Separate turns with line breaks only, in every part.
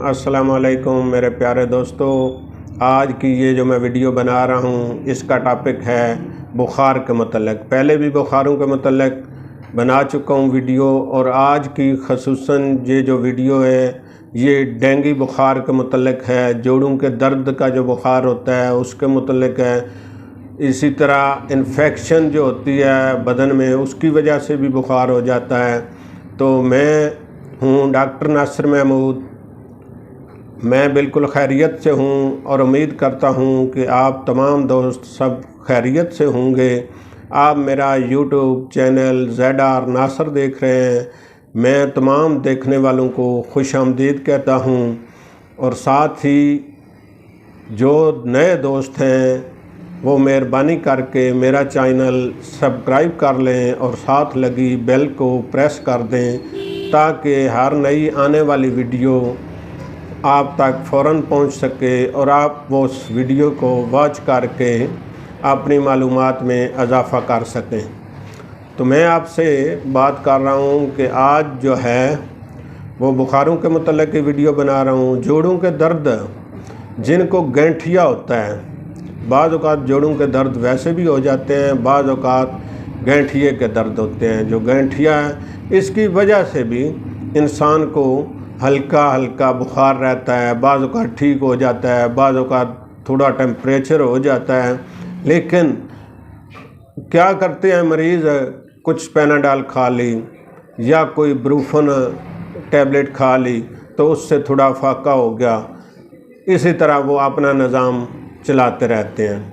अस्सलाम वालेकुम मेरे प्यारे दोस्तों। आज की ये जो मैं वीडियो बना रहा हूँ इसका टॉपिक है बुखार के मतलब। पहले भी बुखारों के मतलब बना चुका हूँ वीडियो, और आज की खसूसन ये जो वीडियो है ये डेंगू बुखार के मतलब है। जोड़ों के दर्द का जो बुखार होता है उसके मतलब है। इसी तरह इन्फेक्शन जो होती है बदन में उसकी वजह से भी बुखार हो जाता है। तो मैं हूँ डॉक्टर नासिर महमूद। मैं बिल्कुल खैरियत से हूँ और उम्मीद करता हूँ कि आप तमाम दोस्त सब खैरियत से होंगे। आप मेरा यूट्यूब चैनल ZR नासिर देख रहे हैं। मैं तमाम देखने वालों को खुश आमदीद कहता हूँ, और साथ ही जो नए दोस्त हैं वो मेहरबानी करके मेरा चैनल सब्सक्राइब कर लें और साथ लगी बेल को प्रेस कर दें ताकि हर नई आने वाली वीडियो आप तक फ़ौरन पहुंच सके और आप वो उस वीडियो को वॉच करके अपनी मालूमात में इजाफ़ा कर सकें। तो मैं आपसे बात कर रहा हूं कि आज जो है वो बुखारों के मतलब की वीडियो बना रहा हूं। जोड़ों के दर्द जिनको गैंठिया होता है, बाज़ औक़ात जोड़ों के दर्द वैसे भी हो जाते हैं, बाज़ औक़ात गैंठिए के दर्द होते हैं। जो गैंठिया है इसकी वजह से भी इंसान को हल्का हल्का बुखार रहता है, बाज़ औक़ात ठीक हो जाता है, बाज़ औक़ात थोड़ा टेम्परेचर हो जाता है। लेकिन क्या करते हैं मरीज़, कुछ पैनाडॉल खा ली या कोई ब्रूफन टैबलेट खा ली तो उससे थोड़ा फाका हो गया, इसी तरह वो अपना निज़ाम चलाते रहते हैं।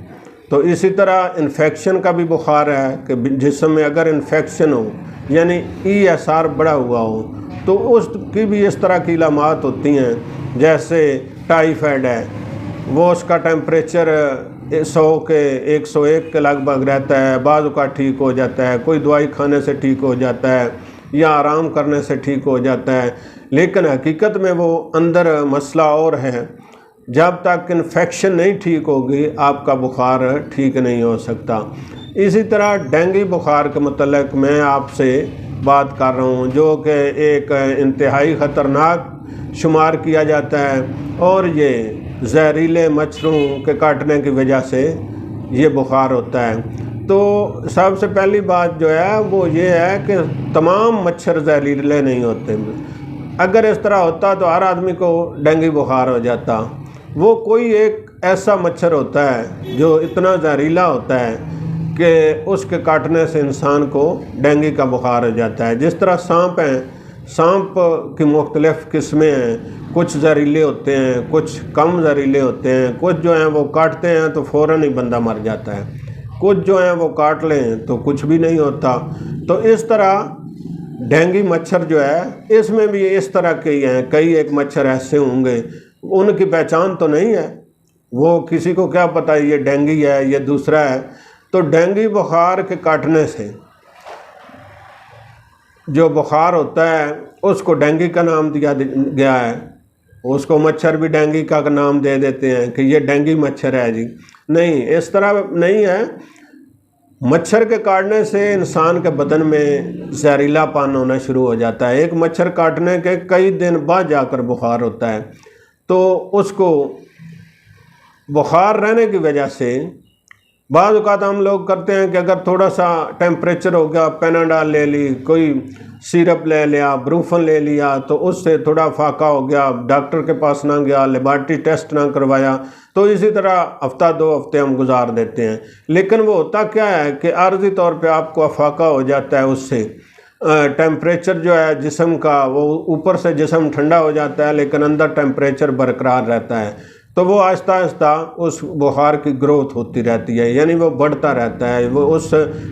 तो इसी तरह इन्फेक्शन का भी बुखार है कि जिस्म में अगर इन्फेक्शन हो यानी ESR बढ़ा हुआ हो तो उसकी भी इस तरह की इलामात होती हैं। जैसे टाइफाइड है, वो उसका टेम्परेचर 100 के 101 के लगभग रहता है, बाज़ औक़ात ठीक हो जाता है, कोई दवाई खाने से ठीक हो जाता है या आराम करने से ठीक हो जाता है। लेकिन हकीकत में वो अंदर मसला और है। जब तक इन्फेक्शन नहीं ठीक होगी आपका बुखार ठीक नहीं हो सकता। इसी तरह डेंगू बुखार के मतलब मैं आपसे बात कर रहा हूँ, जो कि एक इंतहाई ख़तरनाक शुमार किया जाता है, और ये जहरीले मच्छरों के काटने की वजह से ये बुखार होता है। तो सबसे पहली बात जो है वो ये है कि तमाम मच्छर जहरीले नहीं होते। अगर इस तरह होता तो हर आदमी को डेंगू बुखार हो जाता। वो कोई एक ऐसा मच्छर होता है जो इतना जहरीला होता है कि उसके काटने से इंसान को डेंगू का बुखार हो जाता है। जिस तरह सांप हैं, सांप की मुख्तलिफ़ किस्में हैं, कुछ जहरीले होते हैं, कुछ कम जहरीले होते हैं, कुछ जो हैं वो काटते हैं तो फ़ौरन ही बंदा मर जाता है, कुछ जो हैं वो काट लें तो कुछ भी नहीं होता। तो इस तरह डेंगू मच्छर जो है इसमें भी इस तरह के ही हैं। कई एक मच्छर ऐसे होंगे उनकी पहचान तो नहीं है, वो किसी को क्या पता ये डेंगू है ये दूसरा है। तो डेंगू बुखार के काटने से जो बुखार होता है उसको डेंगू का नाम दिया गया है। उसको मच्छर भी डेंगू का नाम दे देते हैं कि ये डेंगू मच्छर है जी। नहीं, इस तरह नहीं है। मच्छर के काटने से इंसान के बदन में जहरीलापन होना शुरू हो जाता है। एक मच्छर काटने के कई दिन बाद जाकर बुखार होता है। तो उसको बुखार रहने की वजह से बाज़ औक़ात हम लोग करते हैं कि अगर थोड़ा सा टेम्परेचर हो गया, पैनाडॉल ले ली, कोई सिरप ले लिया, ब्रूफन ले लिया, तो उससे थोड़ा फाका हो गया, डॉक्टर के पास ना गया, लेबॉरेटरी टेस्ट ना करवाया, तो इसी तरह हफ्ता 2 हफ्ते हम गुजार देते हैं। लेकिन वो होता क्या है कि आर्जी तौर पे आपको फाका हो जाता है। उससे टेम्परेचर जो है जिस्म का वो ऊपर से जिस्म ठंडा हो जाता है लेकिन अंदर टेम्परेचर बरकरार रहता है। तो वो आहिस्ता आहिस्ता उस बुखार की ग्रोथ होती रहती है, यानी वो बढ़ता रहता है। वो उस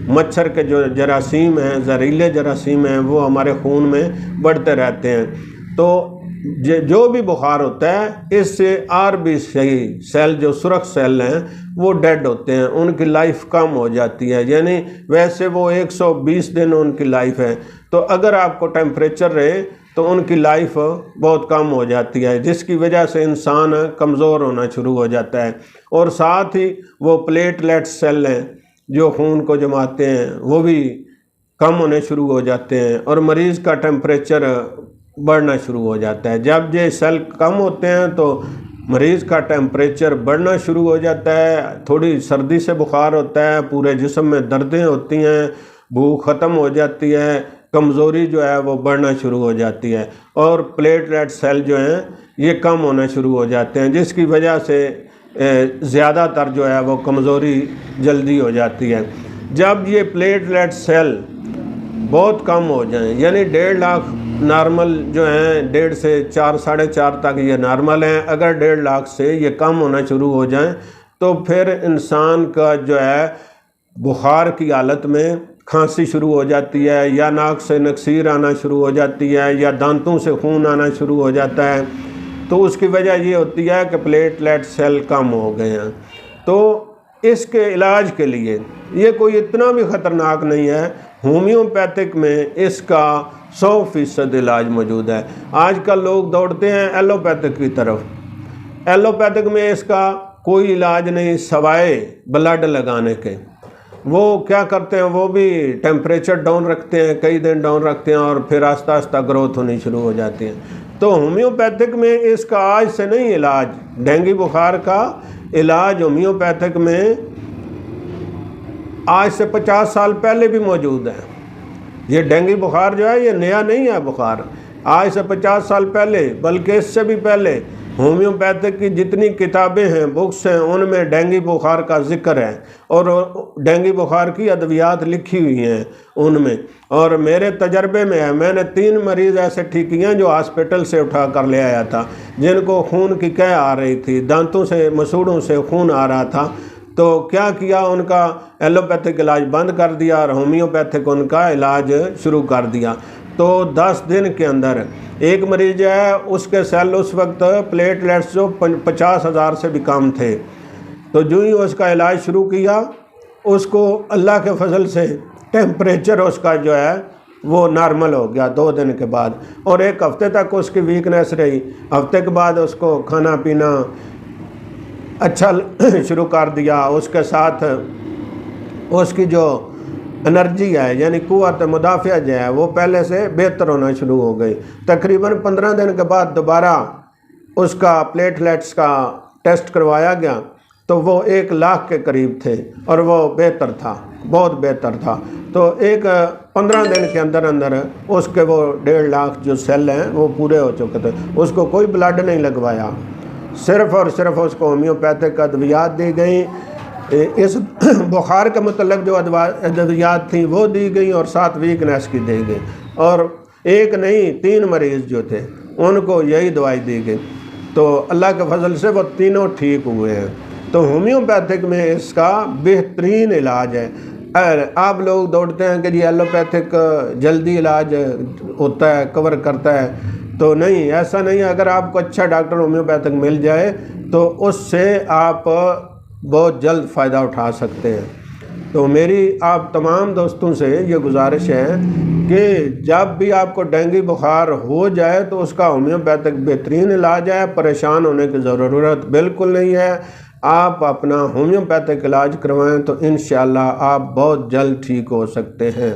मच्छर के जो जरासीम हैं, जहरीले जरासीम हैं, वो हमारे खून में बढ़ते रहते हैं। तो जो भी बुखार होता है इससे RBC सेल जो सुरख सेल हैं वो डेड होते हैं, उनकी लाइफ कम हो जाती है। यानी वैसे वो 120 दिन उनकी लाइफ है, तो अगर आपको टेम्परेचर रहे तो उनकी लाइफ बहुत कम हो जाती है, जिसकी वजह से इंसान कमज़ोर होना शुरू हो जाता है। और साथ ही वो प्लेटलेट सेल हैं जो खून को जमाते हैं वो भी कम होने शुरू हो जाते हैं, और मरीज़ का टेम्परेचर بڑھنا شروع ہو جاتا ہے۔ جب یہ سیل کم ہوتے ہیں تو مریض کا ٹیمپریچر بڑھنا شروع ہو جاتا ہے، تھوڑی سردی سے بخار ہوتا ہے، پورے جسم میں دردیں ہوتی ہیں، بھوک ختم ہو جاتی ہے، کمزوری جو ہے وہ بڑھنا شروع ہو جاتی ہے، اور پلیٹلیٹ سیل جو ہیں یہ کم ہونا شروع ہو جاتے ہیں، جس کی وجہ سے زیادہ تر جو ہے وہ کمزوری جلدی ہو جاتی ہے۔ جب یہ پلیٹلیٹ سیل بہت کم ہو جائیں، یعنی 1.5 لاکھ نارمل جو ہیں 1.5 سے 4 ساڑھے 4 تک یہ نارمل ہیں، اگر 1.5 لاکھ سے یہ کم ہونا شروع ہو جائیں تو پھر انسان کا جو ہے بخار کی حالت میں کھانسی شروع ہو جاتی ہے، یا ناک سے نکسیر آنا شروع ہو جاتی ہے، یا دانتوں سے خون آنا شروع ہو جاتا ہے، تو اس کی وجہ یہ ہوتی ہے کہ پلیٹلیٹ سیل کم ہو گئے ہیں۔ تو اس کے علاج کے لیے یہ کوئی اتنا بھی خطرناک نہیں ہے، ہومیوپیتھک میں اس کا 100% علاج موجود ہے۔ آج کل لوگ دوڑتے ہیں ایلوپیتھک کی طرف، ایلوپیتھک میں اس کا کوئی علاج نہیں سوائے بلڈ لگانے کے۔ وہ کیا کرتے ہیں، وہ بھی ٹیمپریچر ڈاؤن رکھتے ہیں، کئی دن ڈاؤن رکھتے ہیں، اور پھر آہستہ آہستہ گروتھ ہونی شروع ہو جاتی ہے۔ تو ہومیوپیتھک میں اس کا آج سے نہیں علاج، ڈینگی بخار کا علاج ہومیوپیتھک میں آج سے 50 سال پہلے بھی موجود ہے۔ یہ ڈینگی بخار جو ہے یہ نیا نہیں ہے بخار، آج سے 50 سال پہلے بلکہ اس سے بھی پہلے ہومیوپیتھک کی جتنی کتابیں ہیں، بکس ہیں، ان میں ڈینگی بخار کا ذکر ہے، اور ڈینگی بخار کی ادویات لکھی ہوئی ہیں ان میں۔ اور میرے تجربے میں ہے، میں نے 3 مریض ایسے ٹھیک کیے ہیں جو ہاسپٹل سے اٹھا کر لے آیا تھا، جن کو خون کی قے آ رہی تھی، دانتوں سے مسوڑوں سے خون آ رہا تھا، تو کیا کیا، ان کا ایلوپیتھک علاج بند کر دیا اور ہومیوپیتھک ان کا علاج شروع کر دیا۔ تو 10 دن کے اندر ایک مریض جو ہے اس کے سیل اس وقت پلیٹلیٹس جو 50,000 سے بھی کم تھے، تو جو ہی اس کا علاج شروع کیا، اس کو اللہ کے فضل سے ٹیمپریچر اس کا جو ہے وہ نارمل ہو گیا 2 دن کے بعد، اور 1 ہفتے تک اس کی ویکنیس رہی۔ ہفتے کے بعد اس کو کھانا پینا اچھا شروع کر دیا، اس کے ساتھ اس کی جو انرجی ہے یعنی قوت مدافع جو ہے وہ پہلے سے بہتر ہونا شروع ہو گئی۔ تقریباً 15 دن کے بعد دوبارہ اس کا پلیٹلیٹس کا ٹیسٹ کروایا گیا تو وہ 1 لاکھ کے قریب تھے، اور وہ بہتر تھا، بہت بہتر تھا۔ تو 15 دن کے اندر اندر اس کے وہ 1.5 لاکھ جو سیل ہیں وہ پورے ہو چکے تھے۔ اس کو کوئی بلڈ نہیں لگوایا، صرف اور صرف اس کو ہومیوپیتھک ادویات دی گئیں، اس بخار کے متعلق جو ادویات تھیں وہ دی گئیں، اور ساتھ ویکنیس کی دی گئی، اور 1 نہیں 3 مریض جو تھے ان کو یہی دوائی دی گئی، تو اللہ کے فضل سے وہ تینوں ٹھیک ہوئے ہیں۔ تو ہومیوپیتھک میں اس کا بہترین علاج ہے۔ آپ لوگ دوڑتے ہیں کہ جی ایلوپیتھک جلدی علاج ہوتا ہے، کور کرتا ہے، تو نہیں، ایسا نہیں ہے۔ اگر آپ کو اچھا ڈاکٹر ہومیوپیتھک مل جائے تو اس سے آپ بہت جلد فائدہ اٹھا سکتے ہیں۔ تو میری آپ تمام دوستوں سے یہ گزارش ہے کہ جب بھی آپ کو ڈینگی بخار ہو جائے تو اس کا ہومیوپیتھک بہترین علاج ہے، پریشان ہونے کی ضرورت بالکل نہیں ہے۔ آپ اپنا ہومیوپیتھک علاج کروائیں تو انشاءاللہ آپ بہت جلد ٹھیک ہو سکتے ہیں۔